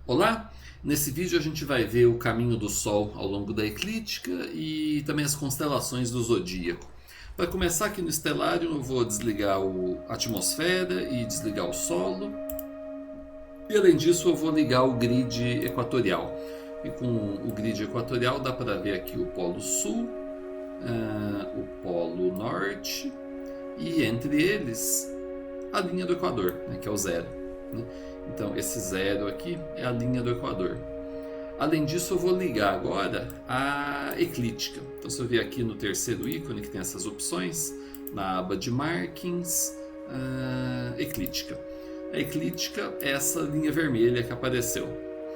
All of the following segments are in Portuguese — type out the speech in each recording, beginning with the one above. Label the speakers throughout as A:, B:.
A: Olá! Nesse vídeo a gente vai ver o caminho do Sol ao longo da eclíptica e também as constelações do zodíaco. Vai começar aqui no estelário, eu vou desligar a atmosfera e desligar o solo. E além disso eu vou ligar o grid equatorial. E com o grid equatorial dá para ver aqui o polo sul, o polo norte e entre eles a linha do Equador, que é o zero. Então esse zero aqui é a linha do Equador. Além disso eu vou ligar agora a eclíptica. Então se eu vier aqui no terceiro ícone que tem essas opções, na aba de markings, eclíptica. A eclíptica é essa linha vermelha que apareceu.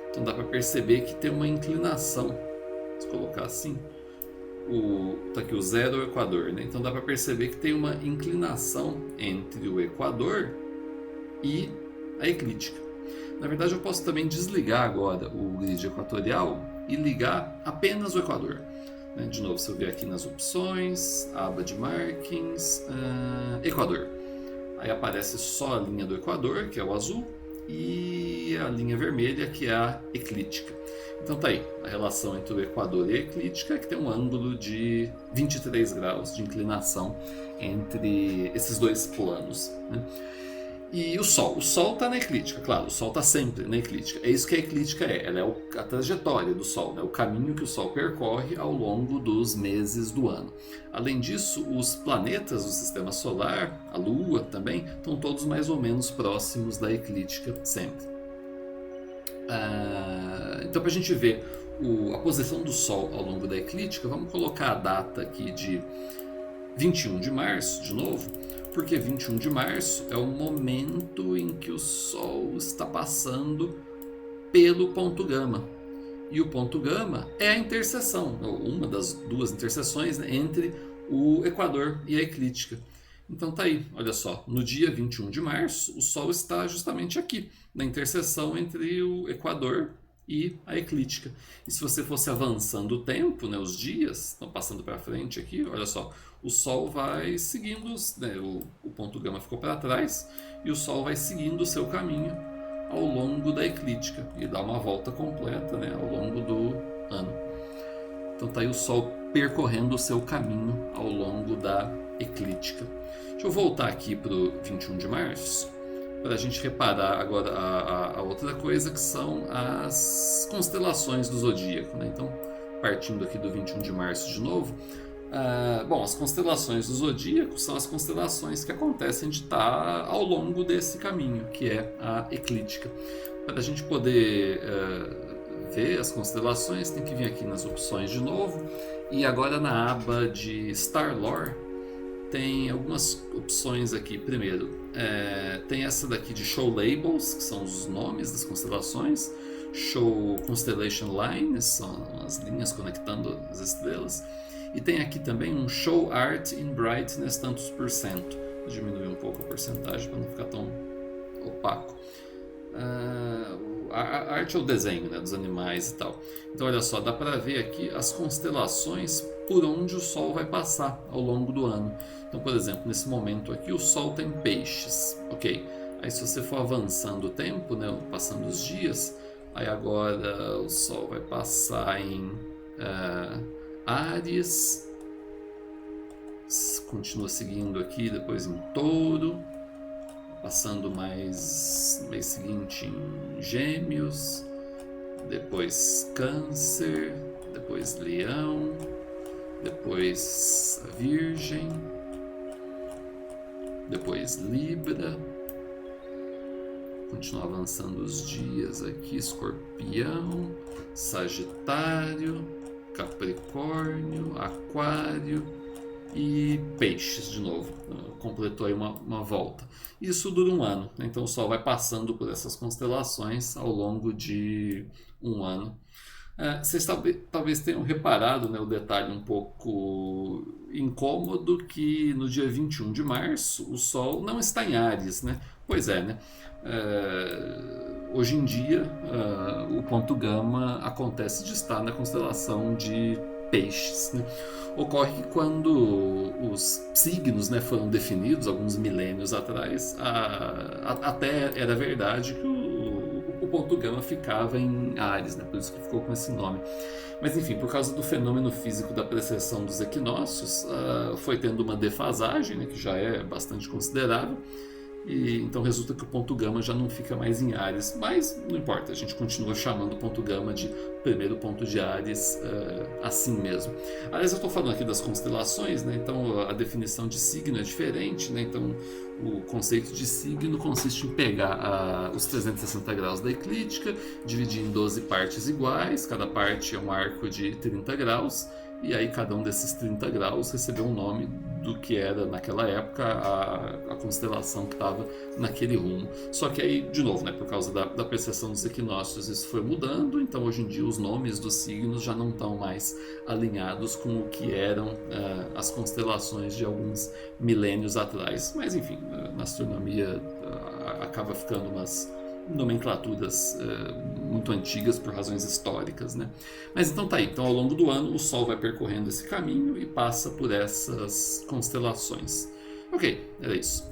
A: Então dá para perceber que tem uma inclinação. Se colocar assim, tá aqui o zero e o Equador, né? Então dá para perceber que tem uma inclinação entre o Equador e a eclíptica. Na verdade eu posso também desligar agora o grid equatorial e ligar apenas o Equador. De novo, se eu vier aqui nas opções, aba de markings, Equador. Aí aparece só a linha do Equador, que é o azul, e a linha vermelha, que é a eclíptica. Então tá aí, a relação entre o Equador e a eclíptica é que tem um ângulo de 23 graus de inclinação entre esses dois planos. E o Sol está na eclíptica, claro, o Sol está sempre na eclíptica. É isso que a eclíptica é, ela é a trajetória do Sol, o caminho que o Sol percorre ao longo dos meses do ano. Além disso, os planetas do Sistema Solar, a Lua também, estão todos mais ou menos próximos da eclíptica sempre. Então, para a gente ver a posição do Sol ao longo da eclíptica, vamos colocar a data aqui de 21 de março, de novo, porque 21 de março é o momento em que o Sol está passando pelo ponto gama. E o ponto gama é a interseção, uma das duas interseções entre o Equador e a eclíptica. Então tá aí, olha só, no dia 21 de março, o Sol está justamente aqui, na interseção entre o Equador e a eclíptica. E se você fosse avançando o tempo, os dias, estão passando para frente aqui, olha só, o Sol vai seguindo, o ponto gama ficou para trás, e o Sol vai seguindo o seu caminho ao longo da eclíptica, e dá uma volta completa ao longo do ano. Então está aí o Sol percorrendo o seu caminho ao longo da eclíptica. Deixa eu voltar aqui para o 21 de março, para a gente reparar agora a outra coisa, que são as constelações do zodíaco. Então, partindo aqui do 21 de março de novo, as constelações do zodíaco são as constelações que acontecem de estar ao longo desse caminho, que é a eclíptica. Para a gente poder ver as constelações, tem que vir aqui nas opções de novo, e agora na aba de Star Lore tem algumas opções aqui. Primeiro, tem essa daqui de Show Labels, que são os nomes das constelações. Show Constellation Lines, são as linhas conectando as estrelas. E tem aqui também um Show Art in Brightness tantos por cento. Vou diminuir um pouco a porcentagem para não ficar tão opaco. A arte é o desenho dos animais e tal. Então olha só, dá para ver aqui as constelações por onde o Sol vai passar ao longo do ano. Então, por exemplo, nesse momento aqui o Sol tem peixes, ok? Aí se você for avançando o tempo, passando os dias, aí agora o Sol vai passar em Áries, continua seguindo aqui, depois em Touro, passando mais no mês seguinte em Gêmeos, depois Câncer, depois Leão, depois a Virgem, depois Libra, continua avançando os dias aqui, Escorpião, Sagitário, Capricórnio, Aquário e Peixes de novo. Completou aí uma volta. Isso dura um ano, então o Sol vai passando por essas constelações ao longo de um ano. Vocês talvez tenham reparado o detalhe um pouco incômodo, que no dia 21 de março o Sol não está em Áries, Pois é, hoje em dia o ponto gama acontece de estar na constelação de Peixes. Ocorre que quando os signos foram definidos alguns milênios atrás, até era verdade que o ponto gama ficava em Áries, né? Por isso que ficou com esse nome. Mas enfim, por causa do fenômeno físico da precessão dos equinócios, foi tendo uma defasagem, né, que já é bastante considerável, e então resulta que o ponto gama já não fica mais em Áries, mas não importa, a gente continua chamando o ponto gama de primeiro ponto de Áries, assim mesmo. Aliás, eu estou falando aqui das constelações, né? Então a definição de signo é diferente, né? Então o conceito de signo consiste em pegar os 360 graus da eclíptica, dividir em 12 partes iguais, cada parte é um arco de 30 graus, e aí cada um desses 30 graus recebeu um nome do que era naquela época a constelação que estava naquele rumo. Só que aí, de novo, né, por causa da precessão dos equinócios, isso foi mudando, então hoje em dia os nomes dos signos já não estão mais alinhados com o que eram as constelações de alguns milênios atrás. Mas enfim, na astronomia acaba ficando umas nomenclaturas muito antigas por razões históricas, né? Mas então tá aí. Então ao longo do ano o Sol vai percorrendo esse caminho e passa por essas constelações. Ok, era isso.